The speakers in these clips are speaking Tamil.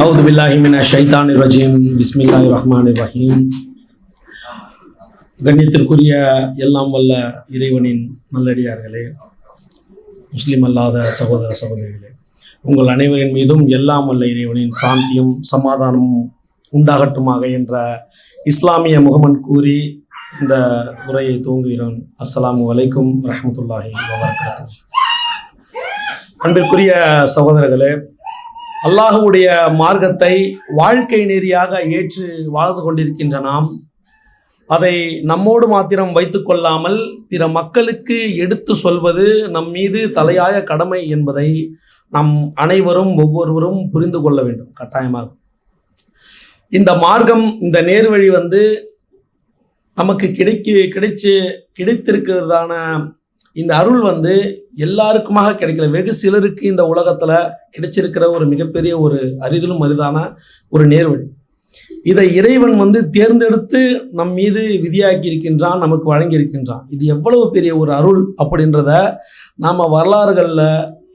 அவுது பில்லாஹி மினஷ் ஷைத்தானிர் ரஜீம். பிஸ்மில்லாஹிர் ரஹ்மானிர் ரஹீம். கண்ணியத்திற்குரிய எல்லாம் வல்ல இறைவனின் நல்லடியார்களே, முஸ்லிம் அல்லாத சகோதர சகோதரிகளே, உங்கள் அனைவரின் மீதும் எல்லாம் வல்ல இறைவனின் சாந்தியும் சமாதானமும் உண்டாகட்டுமாக என்ற இஸ்லாமிய முகமன் கூறி இந்த உரையை துவங்குகிறோம். அஸ்ஸலாமு அலைக்கும் வரஹ்மத்துல்லாஹி வபரகாத்துஹு. அன்பிற்குரிய சகோதரர்களே, அல்லாஹுடைய மார்க்கத்தை வாழ்க்கை நெறியாக ஏற்று வாழ்ந்து கொண்டிருக்கின்ற நாம் அதை நம்மோடு மாத்திரம் வைத்து கொள்ளாமல் பிற மக்களுக்கு எடுத்து சொல்வது நம் மீது தலையாய கடமை என்பதை நம் அனைவரும் ஒவ்வொருவரும் புரிந்து கொள்ள வேண்டும் கட்டாயமாக. இந்த மார்க்கம், இந்த நேர்வழி நமக்கு கிடைத்திருக்கிறதான இந்த அருள் எல்லாருக்குமாக கிடைக்கல. வெகு சிலருக்கு இந்த உலகத்தில் கிடைச்சிருக்கிற ஒரு மிகப்பெரிய ஒரு அரிதிலும் அரிதான ஒரு நேர்வழி. இதை இறைவன் தேர்ந்தெடுத்து நம் மீது விதியாக்கி இருக்கின்றான், நமக்கு வழங்கி இருக்கின்றான். இது எவ்வளவு பெரிய ஒரு அருள் அப்படின்றத நாம் வரலாறுகளில்,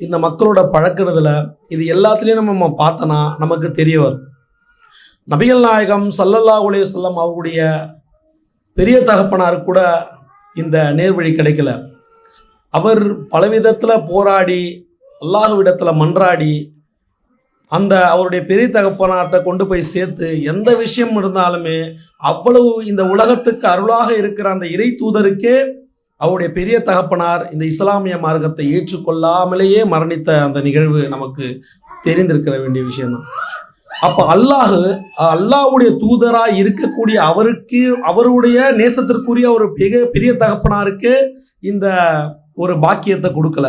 இந்த மக்களோட பழக்கிறதுல, இது எல்லாத்துலேயும் நம்ம பார்த்தோன்னா நமக்கு தெரிய வரும். நபிகள் நாயகம் ஸல்லல்லாஹு அலைஹி வஸல்லம் அவர்களுடைய பெரிய தகப்பனார் கூட இந்த நேர்வழி கிடைக்கல. அவர் பலவிதத்தில் போராடி அல்லாஹ்விடத்தில் மன்றாடி அந்த அவருடைய பெரிய தகப்பனார்ட்ட கொண்டு போய் சேர்த்து எந்த விஷயம் இருந்தாலுமே அவ்வளவு இந்த உலகத்துக்கு அருளாக இருக்கிற அந்த இறை தூதருக்கே அவருடைய பெரிய தகப்பனார் இந்த இஸ்லாமிய மார்க்கத்தை ஏற்றுக்கொள்ளாமலேயே மரணித்த அந்த நிகழ்வு நமக்கு தெரிந்திருக்கிற வேண்டிய விஷயம்தான். அப்போ அல்லாஹ்வுடைய தூதராக இருக்கக்கூடிய அவருக்கு, அவருடைய நேசத்திற்குரிய ஒரு பெரிய தகப்பனாருக்கு இந்த ஒரு பாக்கியத்தை கொடுக்கல.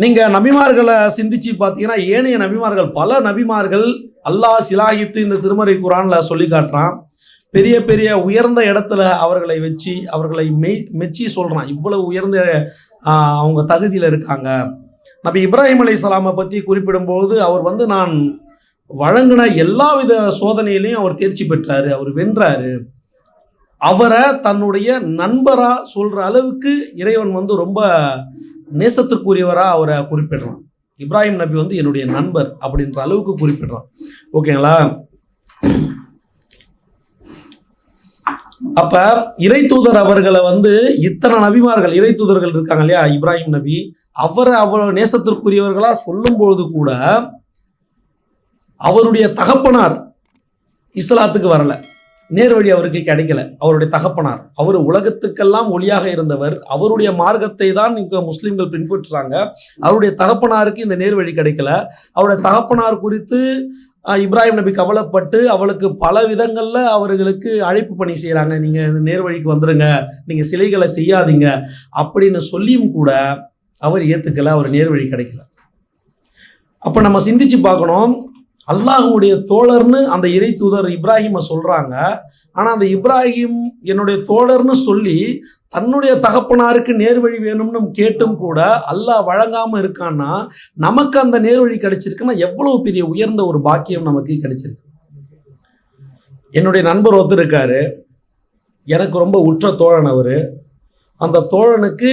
நீங்கள் நபிமார்களை சிந்திச்சு பார்த்தீங்கன்னா, ஏனைய நபிமார்கள், பல நபிமார்கள் அல்லாஹ் சிலாகித்து இந்த திருமறை குரானில் சொல்லி காட்டுறான். பெரிய பெரிய உயர்ந்த இடத்துல அவர்களை வச்சு அவர்களை மெச்சி சொல்கிறான், இவ்வளவு உயர்ந்த அவங்க தகுதியில் இருக்காங்க. நபி இப்ராஹிம் அலைஹிஸ்ஸலாமை பற்றி குறிப்பிடும்போது அவர் நான் வழங்கின எல்லா வித சோதனையிலையும் அவர் தேர்ச்சி பெற்றாரு, அவர் வென்றாரு. அவரை தன்னுடைய நண்பரா சொல்ற அளவுக்கு இறைவன் ரொம்ப நேசத்திற்குரியவரா அவரை குறிப்பிடுறான். இப்ராஹிம் நபி என்னுடைய நண்பர் அப்படின்ற அளவுக்கு குறிப்பிடுறான். ஓகேங்களா? அப்ப இறை தூதர் அவர்களை இத்தனை நபிமார்கள், இறை தூதர்கள் இருக்காங்க இல்லையா, இப்ராஹிம் நபி அவரை அவ்வளவு நேசத்திற்குரியவர்களா சொல்லும் பொழுது கூட அவருடைய தகப்பனார் இஸ்லாத்துக்கு வரல, நேர்வழி அவருக்கு கிடைக்கல. அவருடைய தகப்பனார், அவர் உலகத்துக்கெல்லாம் ஒளியாக இருந்தவர், அவருடைய மார்க்கத்தை தான் இங்கே முஸ்லீம்கள் பின்பற்றுறாங்க. அவருடைய தகப்பனாருக்கு இந்த நேர்வழி கிடைக்கல. அவருடைய தகப்பனார் குறித்து இப்ராஹிம் நபி கவலைப்பட்டு அவளுக்கு பல விதங்களில் அவர்களுக்கு அழைப்பு பணி செய்கிறாங்க, நீங்கள் இந்த நேர்வழிக்கு வந்துடுங்க, நீங்கள் சிலைகளை செய்யாதீங்க அப்படின்னு சொல்லியும் கூட அவர் ஏற்றுக்கலை, அவர் நேர்வழி கிடைக்கல. அப்போ நம்ம சிந்திச்சு பார்க்கணும், அல்லாஹுடைய தோழர்னு அந்த இறை தூதர் இப்ராஹிமை சொல்கிறாங்க. ஆனால் அந்த இப்ராஹிம் என்னுடைய தோழர்னு சொல்லி தன்னுடைய தகப்பனாருக்கு நேர்வழி வேணும்னு கேட்டும் கூட அல்லாஹ் வழங்காமல் இருக்கான்னா, நமக்கு அந்த நேர்வழி கிடைச்சிருக்குன்னா எவ்வளவு பெரிய உயர்ந்த ஒரு பாக்கியம் நமக்கு கிடைச்சிருக்கு. என்னுடைய நண்பர் ஒருத்தர் இருக்காரு, எனக்கு ரொம்ப உற்ற தோழன் அவர். அந்த தோழனுக்கு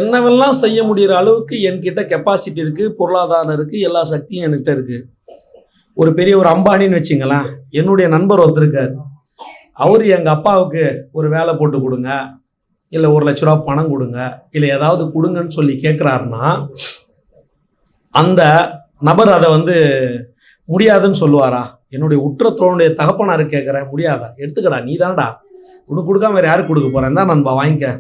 என்னவெல்லாம் செய்ய முடிகிற அளவுக்கு என்கிட்ட கெப்பாசிட்டி இருக்குது, பொருளாதாரம் இருக்குது, எல்லா சக்தியும் என்கிட்ட இருக்குது. ஒரு பெரிய ஒரு அம்பானின்னு வச்சுங்களேன். என்னுடைய நண்பர் ஒருத்தர் இருக்கார், அவர் எங்கள் அப்பாவுக்கு ஒரு வேலை போட்டு கொடுங்க, இல்லை 1 லட்ச ரூபா பணம் கொடுங்க, இல்லை ஏதாவது கொடுங்கன்னு சொல்லி கேட்குறாருன்னா, அந்த நபர் அதை முடியாதுன்னு சொல்லுவாரா? என்னுடைய உற்றத்தோனுடைய தகப்பனாரு கேட்குறேன், முடியாதா? எடுத்துக்கடா, நீ தானடா, உனக்கு கொடுக்காம வேறு யாருக்கு கொடுக்க போகிறேன், தான் நண்பா வாங்கிக்க.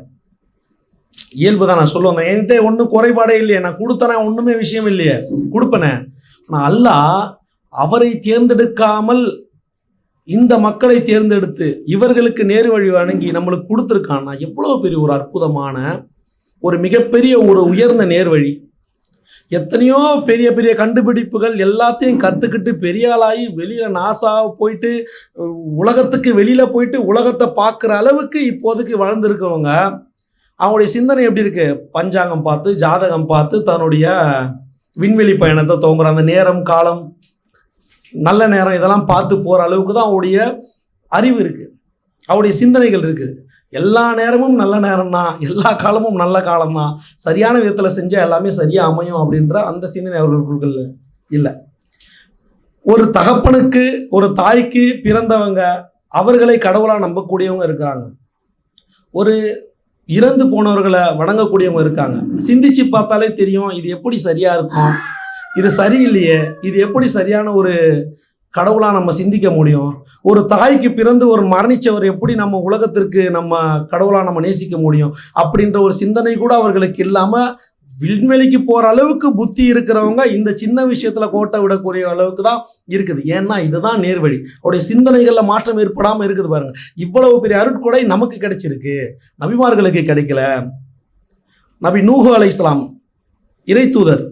இயல்பு தான் நான் சொல்லுவேன். என்கிட்ட ஒன்றும் குறைபாடே இல்லையே, நான் கொடுத்தனேன், ஒன்றுமே விஷயம் இல்லையே, கொடுப்பனே. ஆனால் அல்லாஹ் அவரை தேர்ந்தெடுக்காமல் இந்த மக்களை தேர்ந்தெடுத்து இவர்களுக்கு நேரு வழி வழங்கி நம்மளுக்கு கொடுத்துருக்கான்னா எவ்வளோ பெரிய ஒரு அற்புதமான ஒரு மிகப்பெரிய ஒரு உயர்ந்த நேர்வழி. எத்தனையோ பெரிய பெரிய கண்டுபிடிப்புகள் எல்லாத்தையும் கற்றுக்கிட்டு பெரிய ஆளாகி வெளியில் நாசா போயிட்டு உலகத்துக்கு வெளியில் போயிட்டு உலகத்தை பார்க்குற அளவுக்கு இப்போதைக்கு வளர்ந்துருக்கவங்க, அவங்களுடைய சிந்தனை எப்படி இருக்குது? பஞ்சாங்கம் பார்த்து, ஜாதகம் பார்த்து தன்னுடைய விண்வெளி பயணத்தை துவங்குற அந்த நேரம், காலம், நல்ல நேரம் இதெல்லாம் பார்த்து போகிற அளவுக்கு தான் அவருடைய அறிவு இருக்குது, அவருடைய சிந்தனைகள் இருக்குது. எல்லா நேரமும் நல்ல நேரம் தான், எல்லா காலமும் நல்ல காலம் தான், சரியான விதத்தில் செஞ்சால் எல்லாமே சரியாக அமையும் அப்படின்ற அந்த சிந்தனை அவர்களுக்குள்ள இல்லை. ஒரு தகப்பனுக்கு ஒரு தாய்க்கு பிறந்தவங்க அவர்களை கடவுளா நம்பக்கூடியவங்க இருக்காங்க. ஒரு இறந்து போனவர்களை வணங்கக்கூடியவங்க இருக்காங்க. சிந்திச்சு பார்த்தாலே தெரியும் இது எப்படி சரியா இருக்கும், இது சரியில்லையே, இது எப்படி சரியான ஒரு கடவுளா நம்ம சிந்திக்க முடியும். ஒரு தாய்க்கு பிறந்து ஒரு மரணிச்சவர் எப்படி நம்ம உலகத்திற்கு நம்ம கடவுளா நம்ம நேசிக்க முடியும் அப்படின்ற ஒரு சிந்தனை கூட அவர்களுக்கு இல்லாம விண்வெளிக்கு போற அளவுக்கு புத்தி இருக்கிறவங்க இந்த சின்ன விஷயத்துல கோட்டை விடக்கூடிய அளவுக்கு தான் இருக்குது. ஏன்னா இதுதான் நேர்வழி. அவருடைய சிந்தனைகள்ல மாற்றம் ஏற்படாம இருக்குது பாருங்க. இவ்வளவு பெரிய அருட்கொடை நமக்கு கிடைச்சிருக்கு, நபிமார்களுக்கு கிடைக்கல. நபி நூஹு அலைஹிஸ்ஸலாம் இறை தூதர்,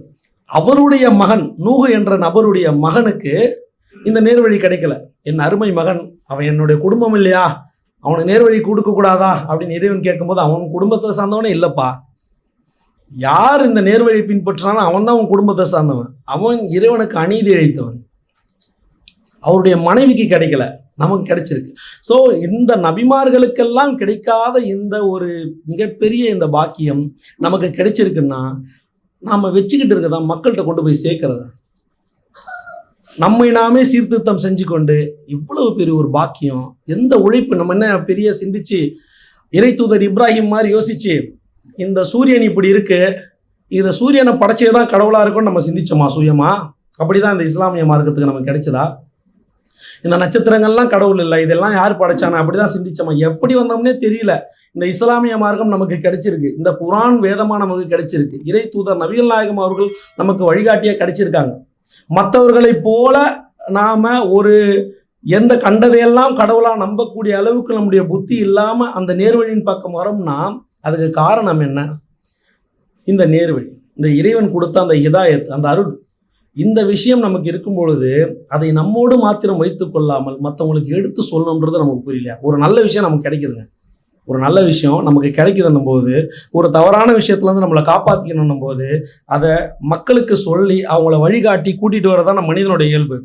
அவருடைய மகன் நூஹு என்ற நபருடைய மகனுக்கு இந்த நேர்வழி கிடைக்கல. என் அருமை மகன், அவன் என்னுடைய குடும்பம் இல்லையா, அவனுக்கு நேர்வழி கொடுக்க கூடாதா அப்படின்னு இறைவன் கேட்கும்போது, அவன் குடும்பத்தை சார்ந்தவனே இல்லப்பா, யார் இந்த நேர்வழி பின்பற்றானோ அவன் தான் அவன் குடும்பத்தை சார்ந்தவன், அவன் இறைவனுக்கு அநீதி இழைத்தவன். அவருடைய மனைவிக்கு கிடைக்கல, நமக்கு கிடைச்சிருக்கு. ஸோ இந்த நபிமார்களுக்கெல்லாம் கிடைக்காத இந்த ஒரு மிகப்பெரிய இந்த பாக்கியம் நமக்கு கிடைச்சிருக்குன்னா நாம் வச்சுக்கிட்டு இருக்கதான் மக்கள்கிட்ட கொண்டு போய் சேர்க்கிறதா, நம்மை நாமே சீர்திருத்தம் செஞ்சு கொண்டு இவ்வளவு பெரிய ஒரு பாக்கியம், எந்த உழைப்பு, நம்ம என்ன பெரிய சிந்திச்சு இறை தூதர் இப்ராஹிம் மாதிரி யோசிச்சு இந்த சூரியன் இப்படி இருக்கு, இந்த சூரியனை படைச்சதுதான் கடவுளா இருக்கும்னு நம்ம சிந்திச்சோமா சுயமா? அப்படிதான் இந்த இஸ்லாமிய மார்க்கத்துக்கு நமக்கு கிடைச்சதா? இந்த நட்சத்திரங்கள்லாம் கடவுள் இல்லை, இதெல்லாம் யார் படைச்சானா? அப்படிதான் சிந்திச்சோமா? எப்படி வந்தோம்னே தெரியல. இந்த இஸ்லாமிய மார்க்கம் நமக்கு கிடைச்சிருக்கு, இந்த குரான் வேதமா நமக்கு கிடைச்சிருக்கு, இறை தூதர் நபிகள் நாயகம் அவர்கள் நமக்கு வழிகாட்டியா கிடைச்சிருக்காங்க. மற்றவர்களை போல நாம ஒரு எந்த கண்டதையெல்லாம் கடவுளா நம்பக்கூடிய அளவுக்கு நம்முடைய புத்தி இல்லாம அந்த நேர்வழியின் பக்கம் வரோம்னா அதுக்கு காரணம் என்ன? இந்த நேர்வழி, இந்த இறைவன் கொடுத்த அந்த ஹிதாயத், அந்த அருள், இந்த விஷயம் நமக்கு இருக்கும் பொழுது அதை நம்மோடு மாத்திரம் வைத்துக் கொள்ளாமல் மற்றவங்களுக்கு எடுத்து சொல்லணுன்றது நமக்கு புரியல. ஒரு நல்ல விஷயம் நமக்கு கிடைக்குதுங்க, ஒரு நல்ல விஷயம் நமக்கு கிடைக்குதுன்னும் போது, ஒரு தவறான விஷயத்துலேருந்து நம்மளை காப்பாற்றிக்கணும் போது அதை மக்களுக்கு சொல்லி அவங்கள வழிகாட்டி கூட்டிகிட்டு வரதான் நம்ம மனிதனுடைய இயல்பு.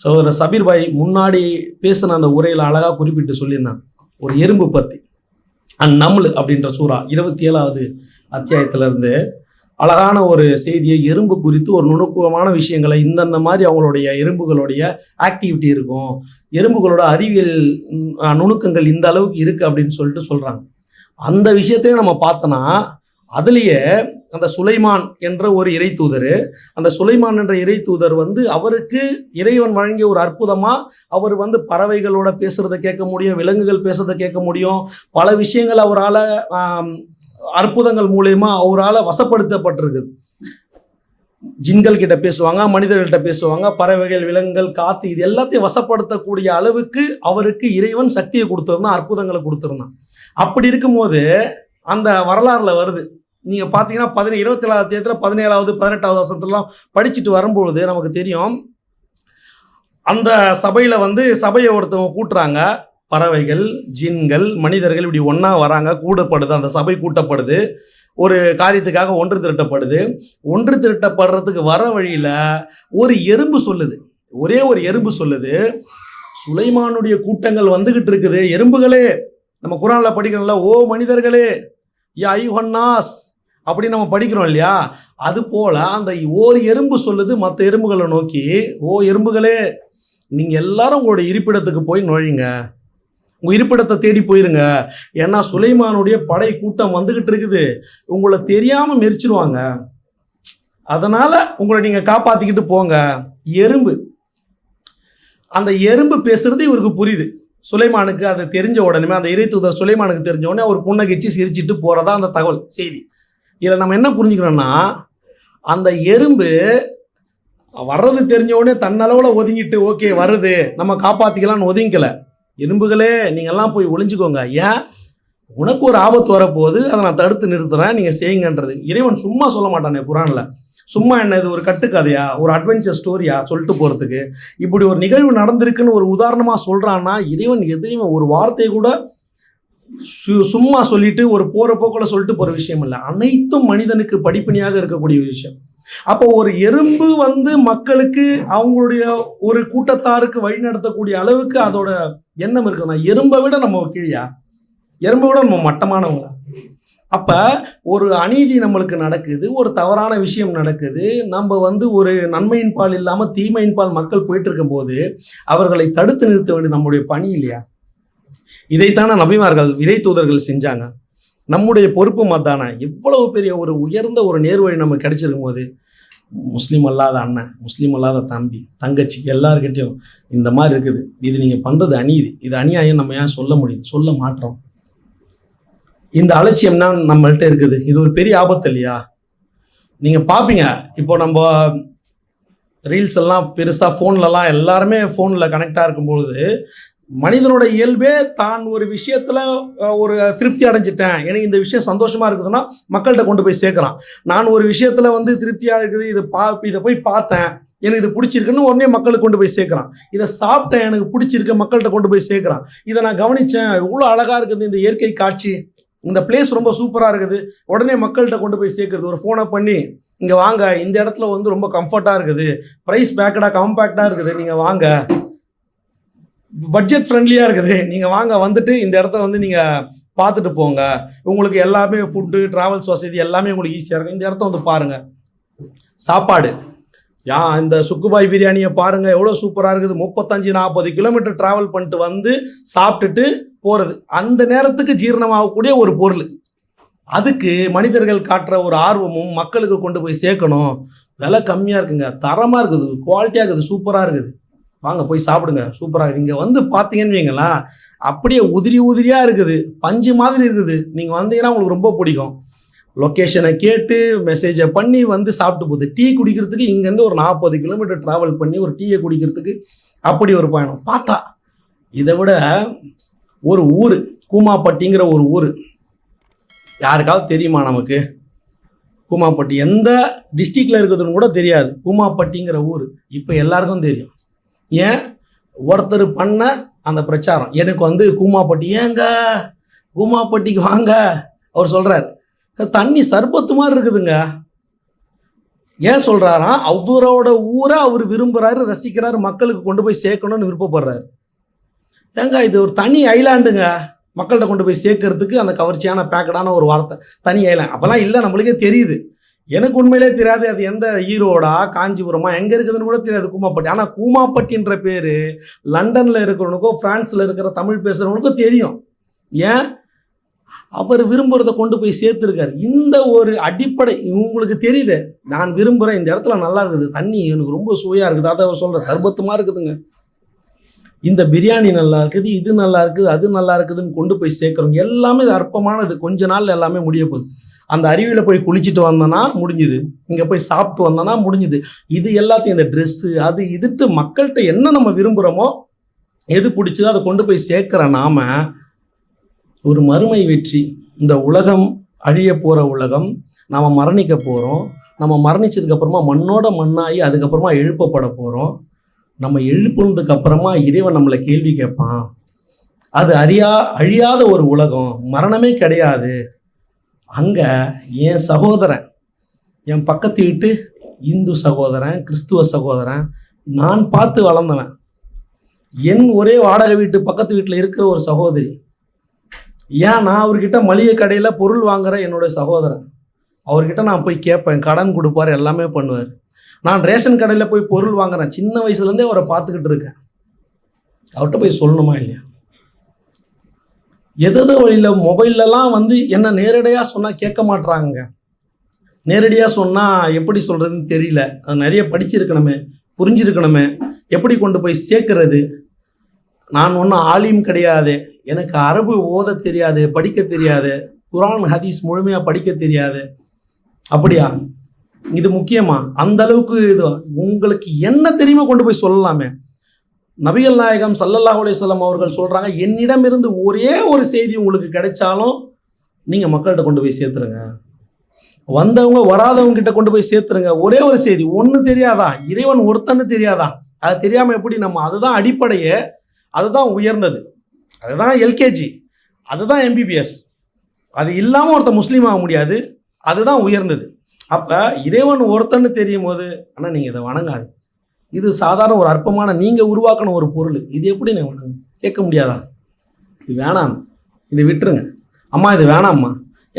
சகோதரர் சபீர் பாய் முன்னாடி பேசின அந்த உரையில் அழகாக குறிப்பிட்டு சொல்லியிருந்தாங்க ஒரு எறும்பு பற்றி. அந்நம்லு அப்படின்ற சூறா 27வது அத்தியாயத்திலிருந்து அழகான ஒரு செய்தியை எறும்பு குறித்து ஒரு நுணுக்கமான விஷயங்களை, இந்தந்த மாதிரி அவங்களுடைய எறும்புகளுடைய ஆக்டிவிட்டி இருக்கும், எறும்புகளோட அறிவியல் நுணுக்கங்கள் இந்த அளவுக்கு இருக்குது அப்படின்னு சொல்லிட்டு சொல்கிறாங்க. அந்த விஷயத்தையும் நம்ம பார்த்தோன்னா அதுலேயே அந்த சுலைமான் என்ற ஒரு இறை தூதர், அந்த சுலைமான் என்ற இறை தூதர் அவருக்கு இறைவன் வழங்கிய ஒரு அற்புதமாக அவர் பறவைகளோட பேசுகிறத கேட்க முடியும், விலங்குகள் பேசுகிறத கேட்க முடியும், பல விஷயங்கள் அவரால் அற்புதங்கள் மூலயமா அவரால் வசப்படுத்தப்பட்டிருக்குது. ஜின்கள் கிட்ட பேசுவாங்க, மனிதர்கள்ட்ட பேசுவாங்க, பறவைகள், விலங்குகள், காத்து, இது எல்லாத்தையும் வசப்படுத்தக்கூடிய அளவுக்கு அவருக்கு இறைவன் சக்தியை கொடுத்துருந்தான், அற்புதங்களை கொடுத்துருந்தான். அப்படி இருக்கும்போது அந்த வரலாறுல வருது, நீங்கள் பார்த்தீங்கன்னா 27வது அத்தியாயத்தில் 17வது 18வது வசனத்துலாம் படிச்சுட்டு வரும்பொழுது நமக்கு தெரியும். அந்த சபையில் சபையை ஒருத்தவங்க கூட்டுறாங்க, பறவைகள், ஜின்கள், மனிதர்கள் இப்படி ஒன்றா வராங்க, கூடப்படுது, அந்த சபை கூட்டப்படுது, ஒரு காரியத்துக்காக ஒன்று திரட்டப்படுது. ஒன்று திரட்டப்படுறதுக்கு வர வழியில் ஒரு எறும்பு சொல்லுது, ஒரே ஒரு எறும்பு சொல்லுது, சுலைமானுடைய கூட்டங்கள் வந்துகிட்டு இருக்குது, எறும்புகளே, நம்ம குரானில் படிக்கிறோம்ல, ஓ மனிதர்களே, யா ஐயுஹன்னாஸ் அப்படின்னு நம்ம படிக்கிறோம் இல்லையா, அது போல் அந்த ஒரு எறும்பு சொல்லுது மற்ற எறும்புகளை நோக்கி, ஓ எறும்புகளே, நீங்கள் எல்லாரும் உங்களுடைய இருப்பிடத்துக்கு போய் நுழையுங்க, உங்கள் இருப்பிடத்தை தேடி போயிருங்க, ஏன்னா சுலைமானுடைய படை கூட்டம் வந்துக்கிட்டு இருக்குது, உங்களை தெரியாமல் மெரிச்சிருவாங்க, அதனால் உங்களை நீங்கள் காப்பாற்றிக்கிட்டு போங்க. எறும்பு, அந்த எறும்பு பேசுறது இவருக்கு புரியுது. சுலைமானுக்கு அது தெரிஞ்ச உடனே, அந்த இறை தூதர் சுலைமானுக்கு தெரிஞ்ச உடனே அவர் புன்னகைச்சு சிரிச்சிட்டு போகிறதா அந்த தகவல் செய்தி. இதில் நம்ம என்ன புரிஞ்சுக்கிறோன்னா, அந்த எறும்பு வர்றது தெரிஞ்ச உடனே தன்னளவில் ஒதுங்கிட்டு ஓகே வருது நம்ம காப்பாற்றிக்கலான்னு ஒதுங்கிக்கலை. எறும்புகளே நீங்கள்லாம் போய் ஒளிஞ்சுக்கோங்க, ஏன் உனக்கு ஒரு ஆபத்து வரப்போகுது, அதை நான் தடுத்து நிறுத்துறேன், நீங்கள் செய்யுங்கன்றது. இறைவன் சும்மா சொல்ல மாட்டானே குரானில், சும்மா என்ன இது ஒரு கட்டுக்கதையா, ஒரு அட்வென்ச்சர் ஸ்டோரியா சொல்லிட்டு போகிறதுக்கு, இப்படி ஒரு நிகழ்வு நடந்திருக்குன்னு ஒரு உதாரணமாக சொல்கிறான்னா இறைவன் எதையுமே ஒரு வார்த்தையை கூட சும்மா சொல்லிட்டு ஒரு போகிற போக்கில் சொல்லிட்டு போகிற விஷயம் இல்லை, அனைத்தும் மனிதனுக்கு படிப்பினியாக இருக்கக்கூடிய விஷயம். அப்போ ஒரு எறும்பு மக்களுக்கு அவங்களுடைய ஒரு கூட்டத்தாருக்கு வழி நடத்தக்கூடிய அளவுக்கு அதோட எண்ணம் இருக்குதுன்னா, எறும்பை விட நம்ம கீழியா, எறும்பை விட நம்ம மட்டமானவங்களா? அப்போ ஒரு அநீதி நம்மளுக்கு நடக்குது, ஒரு தவறான விஷயம் நடக்குது, நம்ம வந்து ஒரு நன்மையின் பால் இல்லாமல் தீமையின் பால் மக்கள் போயிட்டு இருக்கும்போது அவர்களை தடுத்து நிறுத்த வேண்டிய நம்முடைய பணி இல்லையா? இதைத்தானே நபிமார்கள் இறை தூதர்கள் செஞ்சாங்க. நம்முடைய பொறுப்பும் அதானே. இவ்வளவு பெரிய ஒரு உயர்ந்த ஒரு நேர்வழி நமக்கு கிடைச்சிருக்கும் போது முஸ்லீம் அல்லாத அண்ணன், முஸ்லீம் அல்லாத தம்பி, தங்கச்சி எல்லாருக்கிட்டையும் இந்த மாதிரி இருக்குது, இது நீங்கள் பண்ணுறது அநீதி, இது அநியாயம் நம்ம ஏன் சொல்ல முடியும்? சொல்ல மாட்டோம். இந்த அலட்சியம் தான் நம்மள்கிட்ட இருக்குது. இது ஒரு பெரிய ஆபத்து இல்லையா? நீங்கள் பார்ப்பீங்க, இப்போ நம்ம ரீல்ஸ் எல்லாம் பெருசாக ஃபோன்லலாம் எல்லாருமே ஃபோனில் கனெக்டாக இருக்கும்பொழுது மனிதனோட இயல்பே தான் ஒரு விஷயத்தில் ஒரு திருப்தி அடைஞ்சிட்டேன், எனக்கு இந்த விஷயம் சந்தோஷமாக இருக்குதுன்னா மக்கள்கிட்ட கொண்டு போய் சேர்க்குறான். நான் ஒரு விஷயத்தில் வந்து திருப்தியாக இருக்குது, இதை போய் பார்த்தேன், எனக்கு இது பிடிச்சிருக்குன்னு உடனே மக்களுக்கு கொண்டு போய் சேர்க்குறான். இதை சாப்பிட்டேன், எனக்கு பிடிச்சிருக்கு, மக்கள்கிட்ட கொண்டு போய் சேர்க்குறான். இதை நான் கவனித்தேன், இவ்வளோ அழகாக இருக்குது இந்த இயற்கை காட்சி, இந்த பிளேஸ் ரொம்ப சூப்பராக இருக்குது, உடனே மக்கள்கிட்ட கொண்டு போய் சேர்க்குறது. ஒரு ஃபோனை பண்ணி இங்கே வாங்க, இந்த இடத்துல வந்து ரொம்ப கம்ஃபர்ட்டாக இருக்குது, ப்ரைஸ் பேக்கடாக காம்பேக்டாக இருக்குது, நீங்கள் வாங்க, பட்ஜெட் ஃப்ரெண்ட்லியாக இருக்குது, நீங்கள் வாங்க, வந்துட்டு இந்த இடத்த வந்து நீங்கள் பார்த்துட்டு போங்க, உங்களுக்கு எல்லாமே ஃபுட்டு ட்ராவல்ஸ் வசதி எல்லாமே உங்களுக்கு ஈஸியாக இருக்கும், இந்த இடத்த வந்து பாருங்கள். சாப்பாடு இந்த சுக்குபாய் பிரியாணியை பாருங்கள், எவ்வளோ சூப்பராக இருக்குது, 35-40 கிலோமீட்டர் ட்ராவல் பண்ணிட்டு வந்து சாப்பிட்டுட்டு போகிறது. அந்த நேரத்துக்கு ஜீரணமாகக்கூடிய ஒரு பொருள். அதுக்கு மனிதர்கள் காட்டுற ஒரு ஆர்வமும் மக்களுக்கு கொண்டு போய் சேர்க்கணும். விலை கம்மியாக இருக்குங்க, தரமாக இருக்குது, குவாலிட்டியாக இருக்குது, சூப்பராக இருக்குது, வாங்க போய் சாப்பிடுங்க, சூப்பராக இருக்குது. இங்கே வந்து பார்த்தீங்கன்னு வைங்களா, அப்படியே உதிரியாக இருக்குது, பஞ்சு மாதிரி இருக்குது. நீங்கள் வந்தீங்கன்னா உங்களுக்கு ரொம்ப பிடிக்கும். லொக்கேஷனை கேட்டு மெசேஜை பண்ணி வந்து சாப்பிட்டு போகுது. டீ குடிக்கிறதுக்கு இங்கேருந்து ஒரு 40 கிலோமீட்டர் ட்ராவல் பண்ணி ஒரு டீயை குடிக்கிறதுக்கு அப்படி ஒரு பயணம். பார்த்தா இதை விட ஒரு ஊர், கூமாப்பட்டிங்கிற ஒரு ஊர், யாருக்காவது தெரியுமா நமக்கு? கூமாப்பட்டி எந்த டிஸ்ட்ரிக்டில் இருக்குதுன்னு கூட தெரியாது. கூமாப்பட்டிங்கிற ஊர் இப்போ எல்லாருக்கும் தெரியும். ஏன்? ஒருத்தர் பண்ண அந்த பிரச்சாரம். எனக்கு வந்து கூமாப்பட்டி, ஏங்க கூமாப்பட்டிக்கு வாங்க, அவர் சொல்கிறார், தண்ணி சர்பத்து மாதிரி இருக்குதுங்க. ஏன் சொல்கிறாராம்? அவரோட ஊரை அவர் விரும்புகிறாரு, ரசிக்கிறாரு, மக்களுக்கு கொண்டு போய் சேர்க்கணும்னு விருப்பப்படுறாரு. ஏங்க இது ஒரு தனி ஐலாண்டுங்க, மக்கள்கிட்ட கொண்டு போய் சேர்க்கறதுக்கு அந்த கவர்ச்சியான பேக்கடான ஒரு வார்த்தை, தனி ஐலாண்ட். அப்போல்லாம் இல்லை, நம்மளுக்கே தெரியுது. எனக்கு உண்மையிலே தெரியாது அது எந்த ஈரோடா காஞ்சிபுரமா எங்கே இருக்குதுன்னு கூட தெரியாது கூமாப்பட்டி. ஆனால் கூமாப்பட்டின்ற பேர் லண்டனில் இருக்கிறவனுக்கோ ஃப்ரான்ஸில் இருக்கிற தமிழ் பேசுகிறவனுக்கும் தெரியும். ஏன்? அவர் விரும்புகிறத கொண்டு போய் சேர்த்துருக்காரு. இந்த ஒரு அடிப்படை உங்களுக்கு தெரியுது. நான் விரும்புகிறேன், இந்த இடத்துல நல்லா இருக்குது, தண்ணி எனக்கு ரொம்ப சுவையாக இருக்குது, அதை அவர் சொல்கிற சர்பத்துமாக இருக்குதுங்க, இந்த பிரியாணி நல்லா இருக்குது, இது நல்லா இருக்குது, அது நல்லா இருக்குதுன்னு கொண்டு போய் சேர்க்குறோம். எல்லாமே இது அற்பமானது, கொஞ்ச நாள் எல்லாமே முடிய போகுது. அந்த அருவியில் போய் குளிச்சுட்டு வந்தோன்னா முடிஞ்சுது, இங்கே போய் சாப்பிட்டு வந்தோன்னா முடிஞ்சுது. இது எல்லாத்தையும் இந்த ட்ரெஸ்ஸு அது இதுட்டு மக்கள்கிட்ட என்ன நம்ம விரும்புகிறோமோ, எது பிடிச்சதோ அதை கொண்டு போய் சேர்க்குற நாம ஒரு மறுமை வெற்றி. இந்த உலகம் அழிய போகிற உலகம், நாம் மரணிக்க போகிறோம். நம்ம மரணிச்சதுக்கப்புறமா மண்ணோட மண்ணாகி அதுக்கப்புறமா எழுப்பப்பட போகிறோம். நம்ம எழுப்புனதுக்கு அப்புறமா இறைவன் நம்மளை கேள்வி கேட்பான். அது அழியாத ஒரு உலகம், மரணமே கிடையாது. அங்கே என் சகோதரன், என் பக்கத்து வீட்டு இந்து சகோதரன், கிறிஸ்துவ சகோதரன், நான் பார்த்து வளர்ந்தவன், என் ஒரே வாடகை வீட்டு பக்கத்து வீட்டில் இருக்கிற ஒரு சகோதரி, ஏன் நான் அவர்கிட்ட மளிகை கடையில் பொருள் வாங்குகிற என்னுடைய சகோதரன், அவர்கிட்ட நான் போய் கேட்பேன், கடன் கொடுப்பார், எல்லாமே பண்ணுவார். நான் ரேஷன் கடையில் போய் பொருள் வாங்குறேன், சின்ன வயசுலேருந்தே அவரை பார்த்துக்கிட்டு இருக்கேன். அவர்கிட்ட போய் சொல்லணுமா இல்லையா? எதோ வழியில் மொபைல்லலாம் வந்து என்ன நேரடியாக சொன்னால் கேட்க மாட்றாங்க. நேரடியாக சொன்னால் எப்படி சொல்கிறதுன்னு தெரியல. அது நிறைய படிச்சிருக்கணுமே, புரிஞ்சிருக்கணுமே, எப்படி கொண்டு போய் சேர்க்கறது. நான் ஒன்றும் ஆலிம் கிடையாது, எனக்கு அரபு ஓத தெரியாது, படிக்க தெரியாது, குரான் ஹதீஸ் முழுமையாக படிக்க தெரியாது. அப்படியா? இது முக்கியமா? அந்த அளவுக்கு இது உங்களுக்கு என்ன தெரியுமோ கொண்டு போய் சொல்லலாமே. நபிகள் நாயகம் ஸல்லல்லாஹு அலைஹி வஸல்லம் அவர்கள் சொல்கிறாங்க, என்னிடமிருந்து ஒரே ஒரு செய்தி உங்களுக்கு கிடைச்சாலும் நீங்கள் மக்கள்கிட்ட கொண்டு போய் சேர்த்துருங்க. வந்தவங்க வராதவங்க கிட்ட கொண்டு போய் சேர்த்துருங்க. ஒரே ஒரு செய்தி, ஒன்று தெரியாதா? இறைவன் ஒருத்தன்னு தெரியாதா? அது தெரியாமல் எப்படி நம்ம? அதுதான் அடிப்படையே, அதுதான் உயர்ந்தது, அதுதான் எல்கேஜி, அதுதான் எம்பிபிஎஸ். அது இல்லாமல் ஒருத்தர் முஸ்லீம் ஆக முடியாது, அதுதான் உயர்ந்தது. அப்போ இறைவன் ஒருத்தன்னு தெரியும் போது, ஆனால் நீங்கள் இதை வணங்காது, இது சாதாரண ஒரு அற்பமான நீங்கள் உருவாக்கின ஒரு பொருள், இது எப்படி நான் வணங்க? கேட்க முடியாதா? இது வேணாம், இதை விட்டுருங்க. அம்மா இது வேணாம்மா,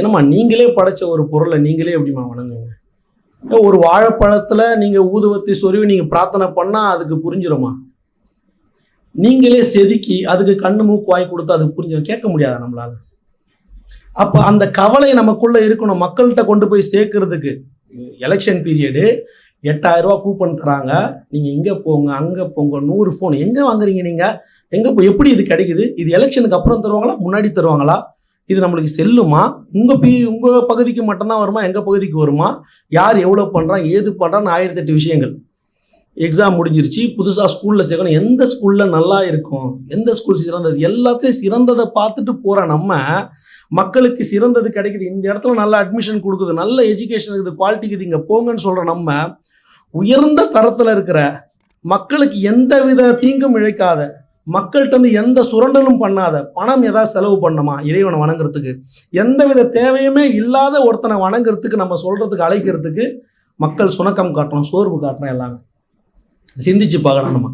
என்னம்மா நீங்களே படைச்ச ஒரு பொருளை நீங்களே எப்படிம்மா வணங்குங்க? ஒரு வாழைப்பழத்தில் நீங்கள் ஊதுவத்தி சொருவி நீங்கள் பிரார்த்தனை பண்ணால் அதுக்கு புரிஞ்சிடுமா? நீங்களே செதுக்கி அதுக்கு கண்ணு மூக்கு வாய் கொடுத்து அது புரிஞ்சிடும், கேட்க முடியாதா நம்மளால? அப்போ அந்த கவலை நமக்குள்ளே இருக்கணும், மக்கள்கிட்ட கொண்டு போய் சேர்க்கறதுக்கு. எலெக்ஷன் பீரியடு 8000 ரூபா கூப்பன் தராங்க, நீங்கள் இங்கே போங்க அங்கே போங்க, 100 ஃபோன் எங்கே வாங்குறீங்க நீங்கள்? எங்கே எப்படி இது கிடைக்குது? இது எலெக்ஷனுக்கு அப்புறம் தருவாங்களா முன்னாடி தருவாங்களா? இது நம்மளுக்கு செல்லுமா? உங்கள் பகுதிக்கு மட்டும்தான் வருமா, எங்கள் பகுதிக்கு வருமா? யார் எவ்வளோ பண்ணுறான் ஏது பண்ணுறான்னு 1008 விஷயங்கள். எக்ஸாம் முடிஞ்சிருச்சு, புதுசாக ஸ்கூலில் சேர்க்கணும், எந்த ஸ்கூலில் நல்லா இருக்கும், எந்த ஸ்கூல் சிறந்தது, எல்லாத்துலேயும் சிறந்ததை பார்த்துட்டு போகிற நம்ம மக்களுக்கு சிறந்தது கிடைக்குது, இந்த இடத்துல நல்ல அட்மிஷன் கொடுக்குது, நல்ல எஜுகேஷன் இருக்குது, குவாலிட்டிக்குது, இங்கே போங்கன்னு சொல்கிற நம்ம உயர்ந்த தரத்தில் இருக்கிற மக்களுக்கு எந்த வித தீங்கும் இழைக்காத, மக்கள்கிட்ட வந்து எந்த சுரண்டலும் பண்ணாத, பணம் ஏதாவது செலவு பண்ணணுமா இறைவனை வணங்குறதுக்கு, எந்த வித தேவையுமே இல்லாத ஒருத்தனை வணங்குறதுக்கு நம்ம சொல்கிறதுக்கு அழைக்கிறதுக்கு மக்கள் சுணக்கம் காட்டணும், சோர்வு காட்டணும், எல்லாமே சிந்திச்சு பார்க்கணும். நம்ம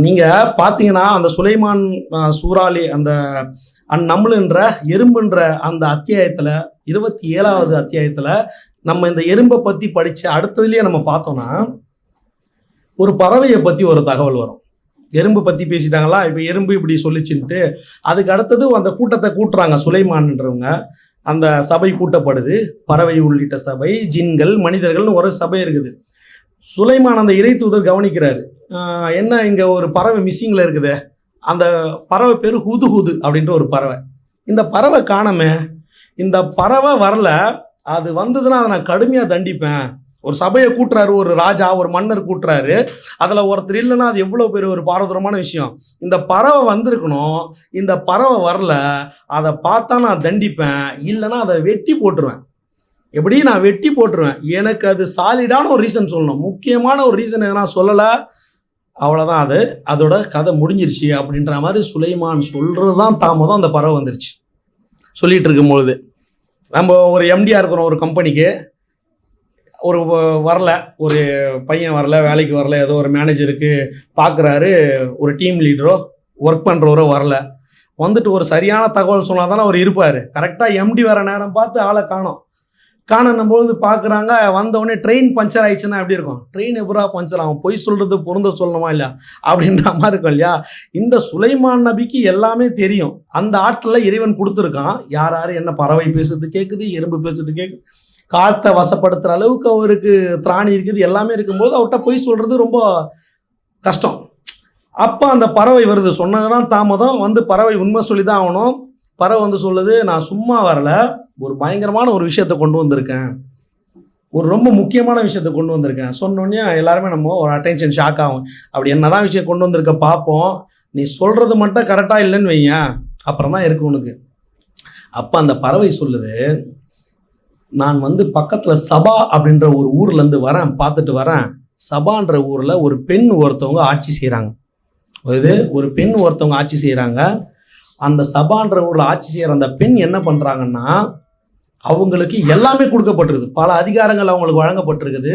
நீங்கள் பார்த்தீங்கன்னா அந்த சுலைமான் சூறாலி அந்த நம்ளுன்ற எறும்புன்ற அந்த அத்தியாயத்தில் 27வது அத்தியாயத்தில் நம்ம இந்த எறும்பை பற்றி படித்த அடுத்ததுலேயே நம்ம பார்த்தோன்னா ஒரு பறவையை பற்றி ஒரு தகவல் வரும். எறும்பு பற்றி பேசிட்டாங்களா, இப்போ எறும்பு இப்படி சொல்லிச்சுன்ட்டு அதுக்கு அடுத்தது அந்த கூட்டத்தை கூட்டுறாங்க சுலைமான்ன்றவங்க. அந்த சபை கூட்டப்படுது, பறவை உள்ளிட்ட சபை, ஜின்கள், மனிதர்கள்னு ஒரு சபை இருக்குது. சுலைமான் அந்த இறை தூதர் கவனிக்கிறாரு, என்ன இங்கே ஒரு பறவை மிஸ்ஸிங்கில் இருக்குது, அந்த பறவை பேர் ஹுது ஹுது அப்படின்ற ஒரு பறவை. இந்த பறவை காணமே, இந்த பறவை வரல, அது வந்ததுன்னா அதை நான் கடுமையாக தண்டிப்பேன். ஒரு சபையை கூட்டுறாரு, ஒரு ராஜா ஒரு மன்னர் கூட்டுறாரு, அதில் ஒருத்தர் இல்லைன்னா அது எவ்வளோ பெரிய ஒரு பாரதூரமான விஷயம். இந்த பறவை வந்திருக்கணும், இந்த பறவை வரல, அதை பார்த்தா நான் தண்டிப்பேன், இல்லைன்னா அதை வெட்டி போட்டுருவேன். எப்படி நான் வெட்டி போட்டுருவேன், எனக்கு அது சாலிடான ஒரு ரீசன் சொல்லணும், முக்கியமான ஒரு ரீசன் எதனா சொல்லலை, அவ்வளோதான், அதோட கதை முடிஞ்சிருச்சு அப்படின்ற மாதிரி சுலைமான் சொல்கிறது தான் தாமதம். அந்த பறவை வந்துருச்சு. சொல்லிகிட்டு இருக்கும்பொழுது நம்ம ஒரு எம்டியாக இருக்கிறோம், ஒரு கம்பெனிக்கு ஒரு வரல, ஒரு பையன் வரல, வேலைக்கு வரல, ஏதோ ஒரு மேனேஜருக்கு பார்க்குறாரு, ஒரு டீம் லீடரோ ஒர்க் பண்ணுறவரோ வரல, வந்துட்டு ஒரு சரியான தகவல் சொன்னால் தானே அவர் இருப்பார். கரெக்டாக எம்டி வர நேரம் பார்த்து ஆளை காணும் போது பார்க்குறாங்க, வந்தவுடனே ட்ரெயின் பஞ்சர் ஆயிடுச்சுன்னா எப்படி இருக்கும்? ட்ரெயின் எப்படா பஞ்சர் ஆகும், பொய் சொல்கிறது பொருந்த சொல்லணுமா இல்லையா அப்படின்ற மாதிரி இருக்கும் இல்லையா? இந்த சுலைமான் நபிக்கு எல்லாமே தெரியும். அந்த ஆற்றில் இறைவன் கொடுத்துருக்கான், யார் யார் என்ன பறவை பேசுறது கேட்குது, எறும்பு பேசுறது கேட்குது, காற்றை வசப்படுத்துகிற அளவுக்கு அவருக்கு திராணி இருக்குது, எல்லாமே இருக்கும்போது அவர்கிட்ட பொய் சொல்கிறது ரொம்ப கஷ்டம். அப்போ அந்த பறவை வருது, சொன்னதுதான் தாமதம், வந்து பறவை உண்மை சொல்லி தான் ஆகணும். பறவை வந்து சொல்லுது, நான் சும்மா வரல, ஒரு பயங்கரமான ஒரு விஷயத்தை கொண்டு வந்திருக்கேன், ஒரு ரொம்ப முக்கியமான விஷயத்தை கொண்டு வந்திருக்கேன். சொன்னோடனே எல்லாருமே நம்ம ஒரு அட்டென்ஷன் ஷாக் ஆகும். அப்படி என்னதான் விஷயம் கொண்டு வந்திருக்க பார்ப்போம், நீ சொல்கிறது மட்டும் கரெக்டாக இல்லைன்னு வையன், அப்புறம் தான் இருக்கு உனக்கு. அப்போ அந்த பறவை சொல்லுது, நான் வந்து பக்கத்தில் சபா அப்படின்ற ஒரு ஊர்லேருந்து வரேன், பார்த்துட்டு வரேன். சபான்ற ஊரில் ஒரு பெண் ஒருத்தவங்க ஆட்சி செய்கிறாங்க. ஒரு பெண் ஒருத்தவங்க ஆட்சி செய்கிறாங்க. அந்த சபான்ற ஊரில் ஆட்சி செய்கிற அந்த பெண் என்ன பண்ணுறாங்கன்னா, அவங்களுக்கு எல்லாமே கொடுக்கப்பட்டிருக்குது, பல அதிகாரங்கள் அவங்களுக்கு வழங்கப்பட்டிருக்குது,